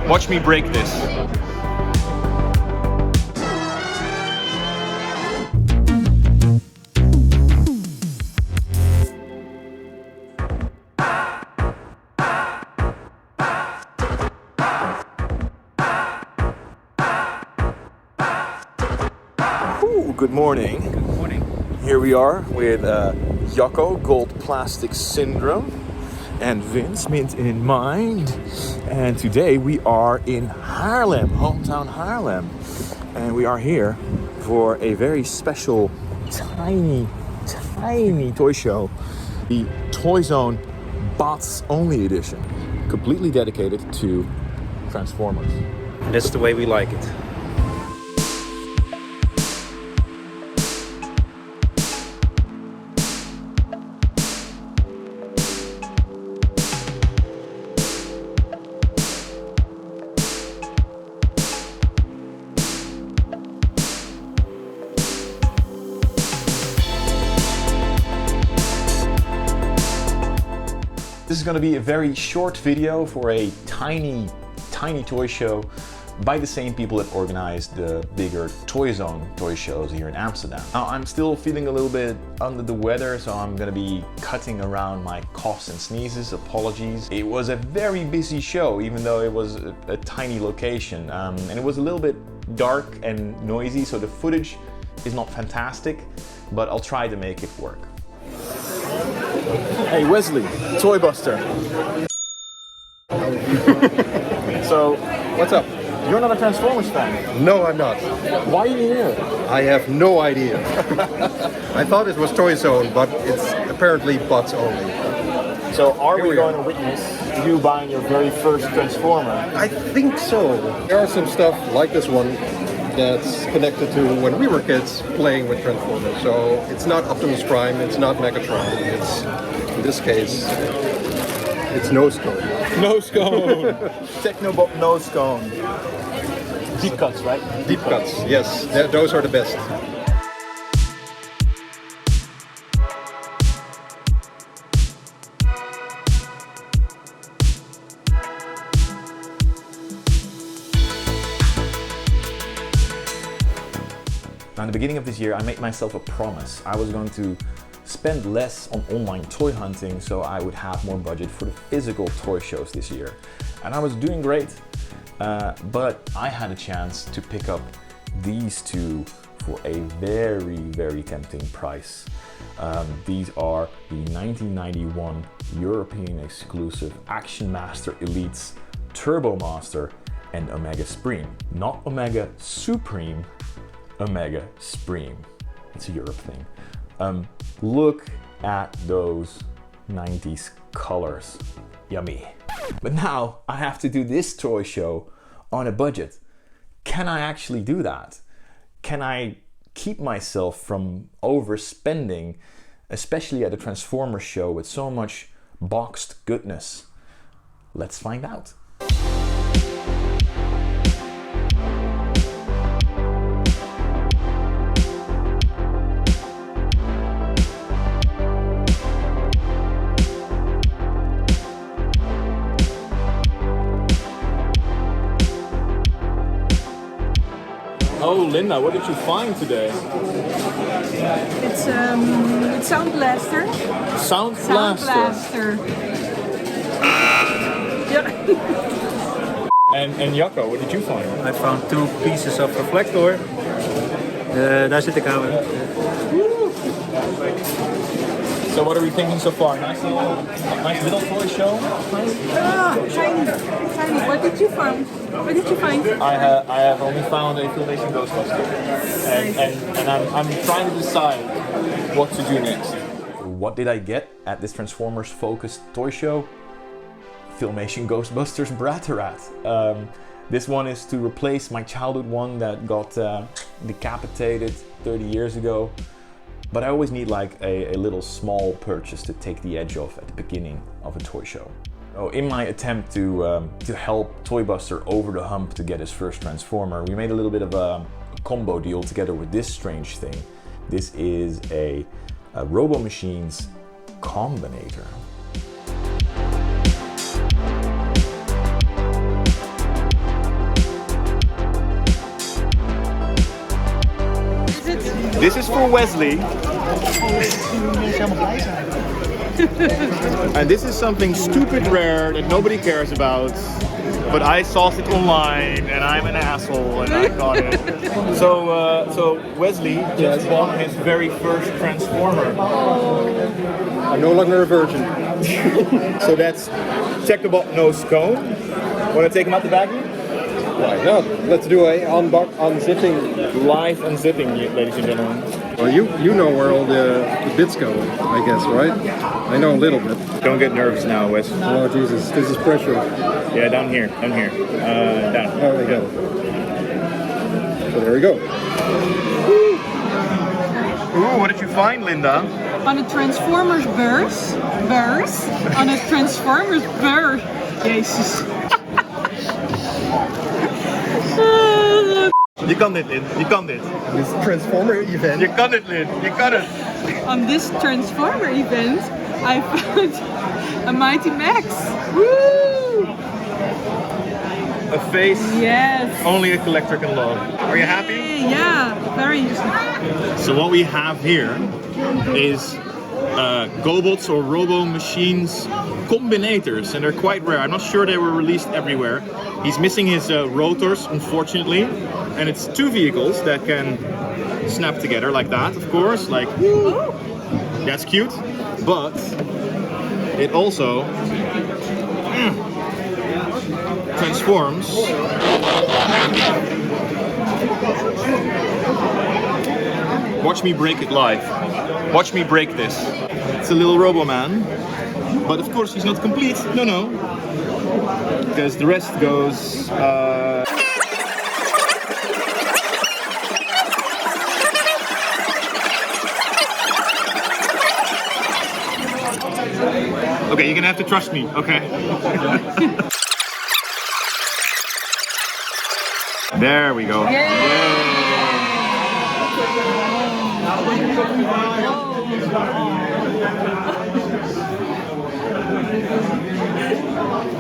Watch me break this. Good morning. Good morning. Here we are with Jacco, Gold Plastic Syndrome, and Vince, Mint in Mind. And today we are in Haarlem, hometown Haarlem. And we are here for a very special, tiny toy show. The ToyZone BOTS Only Edition. Completely dedicated to Transformers. That's the way we like it. This is going to be a very short video for a tiny toy show by the same people that organized the bigger ToyZone toy shows here in Amsterdam. Now I'm still feeling a little bit under the weather, so I'm going to be cutting around my coughs and sneezes. Apologies. It was a very busy show, even though it was a tiny location, and it was a little bit dark and noisy, so the footage is not fantastic, but I'll try to make it work. Hey Wesley, Toybuster. So, What's up? you're not a Transformers fan? No, I'm not. Why are you here? I have no idea. I thought it was ToyZone, but it's apparently bots only. So are we we going are. to witness you buying your very first Transformer? I think so. There are some stuff like this one that's connected to when we were kids playing with Transformers. So it's not Optimus Prime, it's not Megatron. It's, in this case, it's Nose Cone. Nose cone! Technobot nose cone. Deep cuts, right? Deep cuts, yes, those are the best. Now, in the beginning of this year, I made myself a promise. I was going to spend less on online toy hunting so I would have more budget for the physical toy shows this year. And I was doing great, but I had a chance to pick up these two for a very tempting price. These are the 1991 European exclusive Action Master Elites Turbo Master and Omega Supreme. Not Omega Supreme, Omega Supreme. It's a Europe thing. Look at those 90s colors. Yummy. But now I have to do this toy show on a budget. Can I actually do that? Can I keep myself from overspending, especially at a Transformers show with so much boxed goodness? Let's find out. Oh, Linda, what did you find today? It's Sound Blaster. Sound Sound Blaster. Blaster. Yeah. And Jacco, what did you find? I found two pieces of reflector. Daar zit de camera. So what are we thinking so far? Nice little toy show? Ah, tiny. What did you find? What did you find? I have only found a Filmation Ghostbuster, and I'm trying to decide what to do next. What did I get at this Transformers focused toy show? Filmation Ghostbusters Bratarat. This one is to replace my childhood one that got decapitated 30 years ago. But I always need like a little small purchase to take the edge off at the beginning of a toy show. So in my attempt to help Toybuster over the hump to get his first Transformer, we made a little bit of a combo deal together with this strange thing. This is a Robo Machines Combinator. This is for Wesley. And this is something stupid rare that nobody cares about. But I saw it online and I'm an asshole and I got it. So Wesley just bought his very first Transformer. I'm no longer a virgin. So that's check the box, no scone. Want to take him out the baggie? Why not? Let's do a unzipping. Live unzipping, ladies and gentlemen. Well, you know where all the bits go, I guess, right? I know a little bit. Don't get nervous now, Wes. Oh Jesus, this is pressure. Yeah, down here, down. There we go. So there we go. Ooh, what did you find, Linda? On a Transformers beurs. On a Transformers beurs. Jezus. Je kan dit, Lin. Je kan dit. This Transformer event. Je kan dit, Lin. Je kan het. On this Transformer event, I found a Mighty Max. Woo! A face Yes. only a collector can love. Are you happy? Yeah, very. So what we have here is GoBots or Robo Machines combinators, and they're quite rare. I'm not sure they were released everywhere. He's missing his rotors, unfortunately, and it's two vehicles that can snap together like that, of course, like that's cute, but it also transforms Watch me break it live. Watch me break this. It's a little Robo-Man, but of course he's not complete. No, because the rest goes. Okay, you're gonna have to trust me. Okay. There we go. Yay.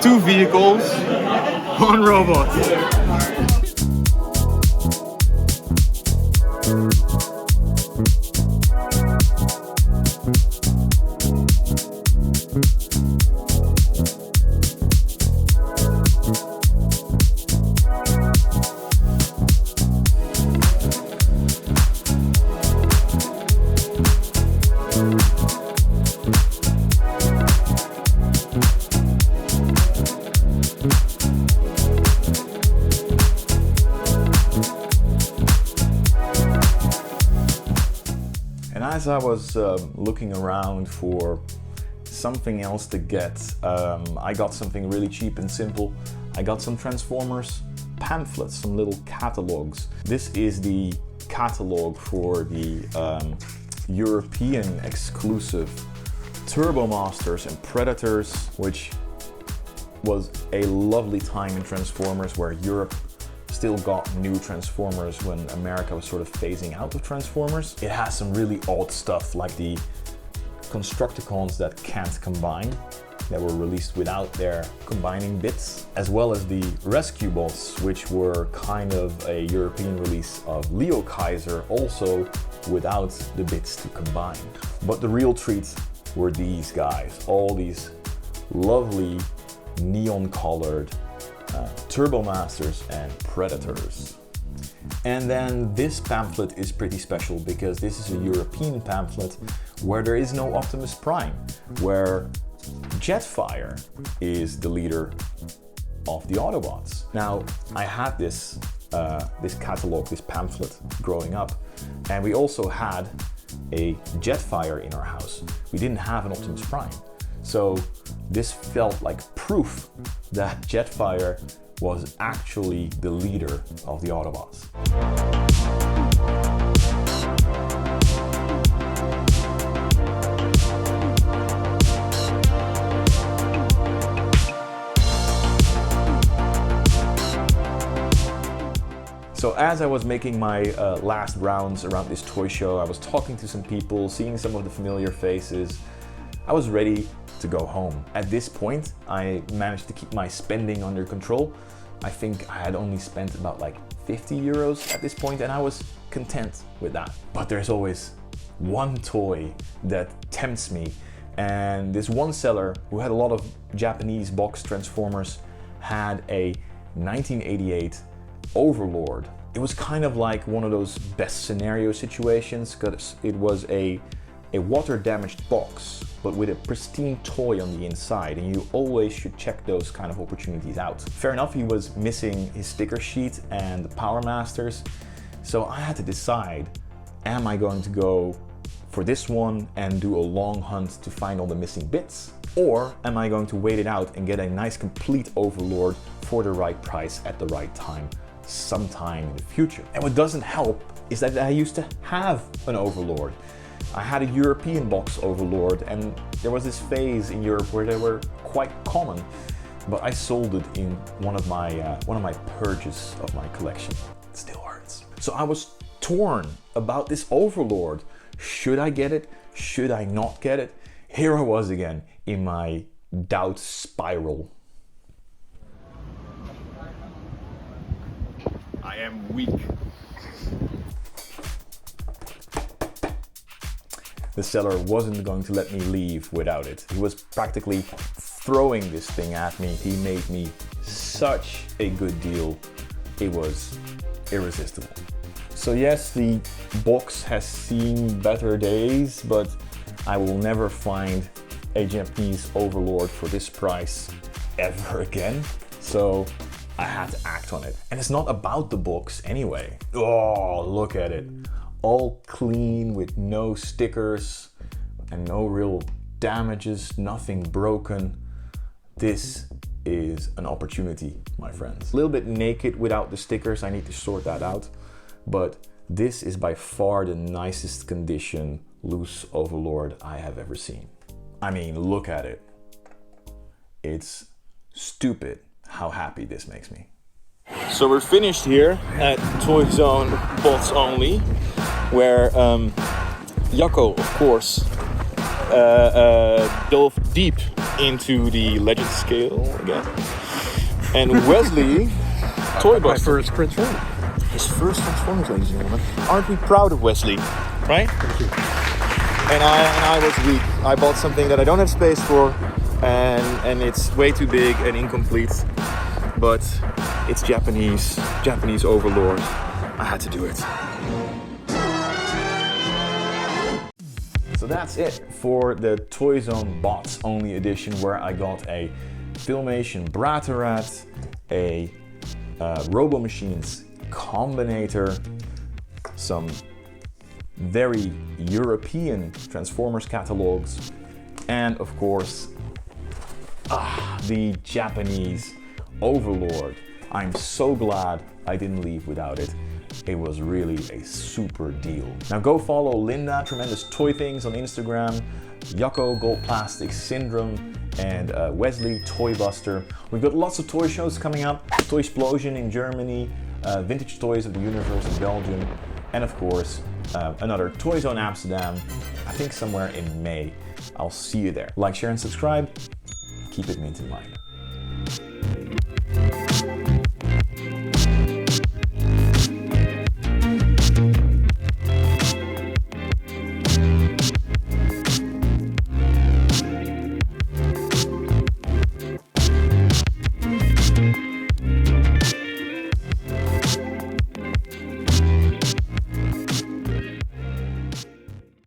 Two vehicles, one robot. And as I was looking around for something else to get, I got something really cheap and simple. I got some Transformers pamphlets, some little catalogs. This is the catalog for the European exclusive Turbo Masters and Predators, which was a lovely time in Transformers where Europe still got new Transformers when America was sort of phasing out of Transformers. It has some really odd stuff like the Constructicons that can't combine, that were released without their combining bits, as well as the Rescue Bots, which were kind of a European release of Leo Kaiser, also without the bits to combine. But the real treats were these guys, all these lovely neon-colored Turbo Masters and Predators. And then this pamphlet is pretty special because this is a European pamphlet where there is no Optimus Prime, where Jetfire is the leader of the Autobots. Now, I had this catalog, this pamphlet growing up, and we also had a Jetfire in our house. We didn't have an Optimus Prime. So this felt like proof that Jetfire was actually the leader of the Autobots. So as I was making my last rounds around this toy show, I was talking to some people, seeing some of the familiar faces. I was ready to go home. At this point, I managed to keep my spending under control. I think I had only spent about like 50 euros at this point, and I was content with that. But there's always one toy that tempts me, and this one seller who had a lot of Japanese box Transformers had a 1988 Overlord. It was kind of like one of those best scenario situations, because it was a water damaged box but with a pristine toy on the inside, and you always should check those kind of opportunities out. Fair enough, he was missing his sticker sheet and the Power Masters, so I had to decide, am I going to go for this one and do a long hunt to find all the missing bits, or am I going to wait it out and get a nice complete Overlord for the right price at the right time sometime in the future? And what doesn't help is that I used to have an Overlord. I had a European box Overlord, and there was this phase in Europe where they were quite common, but I sold it in one of my purges of my collection. It still hurts. So I was torn about this Overlord. Should I get it? Should I not get it? Here I was again in my doubt spiral. I am weak. The seller wasn't going to let me leave without it. He was practically throwing this thing at me. He made me such a good deal. It was irresistible. So yes, the box has seen better days, but I will never find a Japanese Overlord for this price ever again. So I had to act on it. And it's not about the box anyway. Oh, look at it. All clean with no stickers and no real damages, nothing broken. This is an opportunity, my friends. A little bit naked without the stickers, I need to sort that out. But this is by far the nicest condition loose Overlord I have ever seen. I mean, look at it. It's stupid how happy this makes me. So we're finished here at ToyZone BOTS only, where Jacco, of course, dove deep into the legend scale again, and Wesley, Toybuster. My first Transformer. His first Transformers, ladies and gentlemen. Aren't we proud of Wesley, right? Thank you. And I was weak. I bought something that I don't have space for, and it's way too big and incomplete. But it's Japanese Overlord. I had to do it. So that's it for the ToyZone BOTS only edition, where I got a Filmation Bratarat, a Robo Machines Combinator, some very European Transformers catalogs, and of course, the Japanese Overlord. I'm so glad I didn't leave without it. It was really a super deal. Now go follow Linda, Tremendous Toy Things on Instagram, Jacco, Gold Plastic Syndrome, and Wesley, Toybuster. We've got lots of toy shows coming up. Toy Explosion in Germany, Vintage Toys of the Universe in Belgium, and of course, another ToyZone Amsterdam, I think somewhere in May. I'll see you there. Like, share, and subscribe. Keep it mint in mind.